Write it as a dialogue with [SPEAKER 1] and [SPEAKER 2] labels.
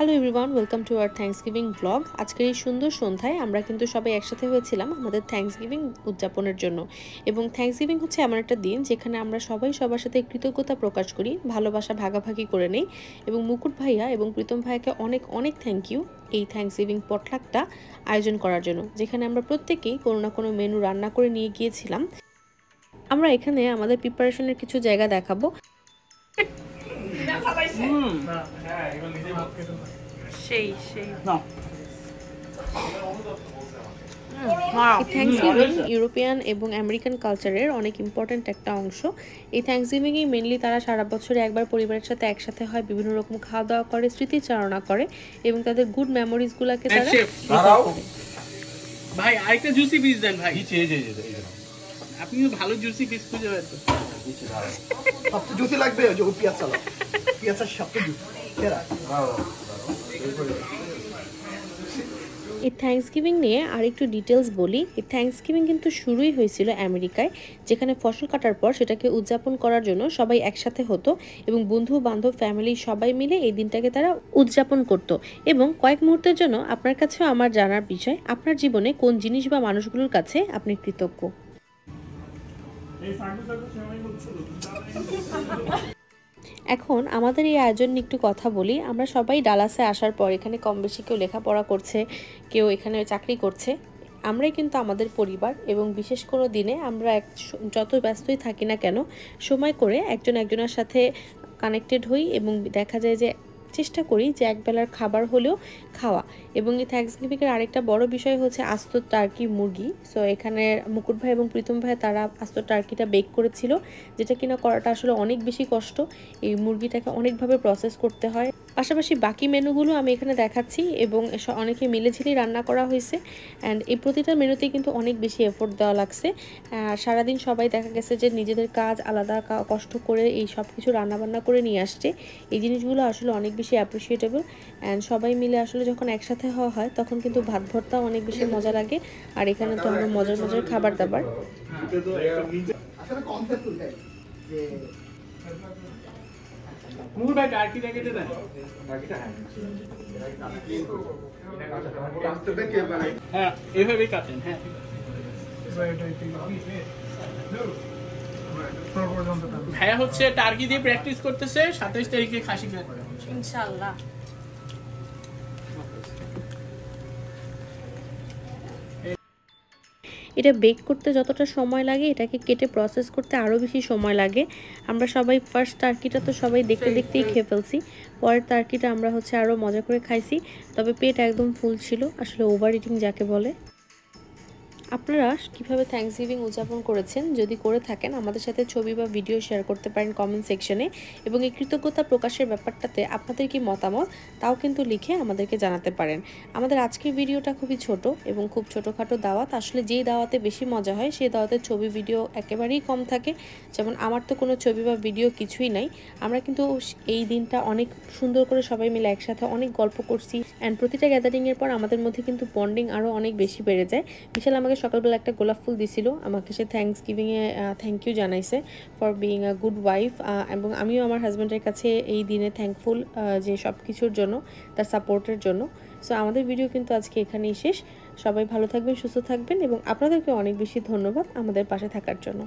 [SPEAKER 1] Hello everyone, welcome to our Thanksgiving blog. আজকের এই সুন্দর সন্ধ্যায় আমরা কিন্তু সবাই একসাথে হয়েছিলাম আমাদের থ্যাঙ্কসগিভিং উদযাপনের জন্য। এবং থ্যাঙ্কসগিভিং হচ্ছে এমন একটা দিন যেখানে আমরা সবাই সবার সাথে কৃতজ্ঞতা প্রকাশ করি, ভালোবাসা ভাগাভাগি করে নেই। এবং মুকুট ভাইয়া এবং প্রীতম ভাইয়াকে অনেক অনেক থ্যাংক ইউ এই থ্যাঙ্কসগিভিং পটলাকটা আয়োজন করার জন্য, যেখানে আমরা প্রত্যেকেই কোনো না কোনো মেনু রান্না করে নিয়ে গিয়েছিলাম। আমরা এখানে আমাদের প্রিপারেশনের কিছু জায়গা দেখাবো। থ্যাঙ্কসগিভিং ইউরোপিয়ান এবং আমেরিকান কালচারের অনেক ইম্পর্ট্যান্ট একটা অংশ। এই থ্যাঙ্কসগিভিংয়ে মেনলি তারা সারা বছরে একবার পরিবারের সাথে একসাথে হয়, বিভিন্ন রকম খাওয়া দাওয়া করে, স্মৃতিচারণা করে এবং তাদের গুড মেমোরিজগুলোকে তারা করে।
[SPEAKER 2] ভাই আরেকটা জুসি পিস দেন ভাই। আপনি ভালো জুসি পিস খুঁজে বের করুন।
[SPEAKER 3] সবচেয়ে জুসি লাগবে যে পেঁয়াজ সালাদ, পেঁয়াজের সবচেয়ে জুসি।
[SPEAKER 1] এই থ্যাঙ্কসগিভিং নিয়ে আর একটু ডিটেলস বলি। এই থ্যাঙ্কসগিভিং কিন্তু শুরুই হয়েছিল আমেরিকায়, যেখানে ফসল কাটার পর সেটাকে উদযাপন করার জন্য সবাই একসাথে হতো এবং বন্ধু বান্ধব ফ্যামিলি সবাই মিলে এই দিনটাকে তারা উদযাপন করত। এবং কয়েক মুহূর্তের জন্য আপনার কাছেও আমার জানার বিষয়, আপনার জীবনে কোন জিনিস বা মানুষগুলোর কাছে আপনি কৃতজ্ঞ। এখন আমাদের এই আয়োজন নিয়ে একটু কথা বলি। আমরা সবাই ডালাসে আসার পর এখানে কম বেশি কেউ লেখাপড়া করছে, কেউ এখানে চাকরি করছে। আমরাই কিন্তু আমাদের পরিবার এবং বিশেষ কোনো দিনে আমরা যত ব্যস্তই থাকি না কেন সময় করে একজন একজনের সাথে কানেক্টেড হই এবং দেখা যায় যে চেষ্টা করি যে একবেলার খাবার হলেও খাওয়া। এবং এই থ্যাঙ্কসগিভিংয়ের আরেকটা বড় বিষয় হচ্ছে আস্ত টার্কি মুরগি। সো এখানে মুকুট ভাই এবং প্রীতম ভাই তারা আস্ত টার্কিটা বেক করেছিল, যেটা কিনা করাটা আসলে অনেক বেশি কষ্ট। এই মুরগিটাকে অনেকভাবে প্রসেস করতে হয়। পাশাপাশি বাকি মেনুগুলো আমি এখানে দেখাচ্ছি এবং অনেকে মিলেঝিলেই রান্না করা হয়েছে। অ্যান্ড এই প্রতিটা মেনুতেই কিন্তু অনেক বেশি এফোর্ট দেওয়া লাগছে। সারাদিন সবাই দেখা গেছে যে নিজেদের কাজ আলাদা কষ্ট করে এই সব কিছু রান্নাবান্না করে নিয়ে আসছে। এই জিনিসগুলো আসলে অনেক বেশি অ্যাপ্রিসিয়েটেবল। অ্যান্ড সবাই মিলে আসলে যখন একসাথে হওয়া হয় তখন কিন্তু ভাত ভর্তাও অনেক বেশি মজা লাগে। আর এখানে তো আমরা মজার মজার খাবার দাবার।
[SPEAKER 2] মুকুট ভাই টার্কি দেখে দেন। হ্যাঁ এভাবেই কাটেন। হ্যাঁ ভাইয়া হচ্ছে টার্কি দিয়ে প্র্যাকটিস করতেছে, 27 তারিখে খাসি ইনশাআল্লাহ।
[SPEAKER 1] এটা বেক করতে যতটা সময় লাগে এটাকে কেটে প্রসেস করতে আরও বেশি সময় লাগে। আমরা সবাই ফার্স্ট টার্কিটা তো সবাই দেখতে দেখতেই খেয়ে ফেলছি, পরের টার্কিটা আমরা হচ্ছে আরও মজা করে খাইছি। তবে পেট একদম ফুল ছিল, আসলে ওভার ইটিং যাকে বলে। আপনারা কীভাবে থ্যাঙ্কসগিভিং উদযাপন করেছেন, যদি করে থাকেন আমাদের সাথে ছবি বা ভিডিও শেয়ার করতে পারেন কমেন্ট সেকশনে। এবং এই কৃতজ্ঞতা প্রকাশের ব্যাপারটাতে আপনাদের কি মতামত তাও কিন্তু লিখে আমাদেরকে জানাতে পারেন। আমাদের আজকের ভিডিওটা খুবই ছোট এবং খুব ছোটোখাটো দাওয়াত। আসলে যেই দাওয়াতে বেশি মজা হয় সেই দাওয়াতের ছবি ভিডিও একেবারেই কম থাকে। যেমন আমার তো কোনো ছবি বা ভিডিও কিছুই নাই। আমরা কিন্তু এই দিনটা অনেক সুন্দর করে সবাই মিলে একসাথে অনেক গল্প করছি। অ্যান্ড প্রতিটা গ্যাদারিংয়ের পর আমাদের মধ্যে কিন্তু বন্ডিং আরও অনেক বেশি বেড়ে যায়। বিশাল আমাকে সকালবেলা একটা গোলাপ ফুল দিছিল, আমাকে সে থ্যাঙ্কসগিভিংয়ে থ্যাংক ইউ জানাইছে for being a good wife. এবং আমিও আমার হাজব্যান্ডের কাছে এই দিনে থ্যাঙ্কফুল যে সব কিছুর জন্য, তার সাপোর্টের জন্য। সো আমাদের ভিডিও কিন্তু আজকে এখানেই শেষ। সবাই ভালো থাকবেন, সুস্থ থাকবেন এবং আপনাদেরকে অনেক বেশি ধন্যবাদ আমাদের পাশে থাকার জন্য।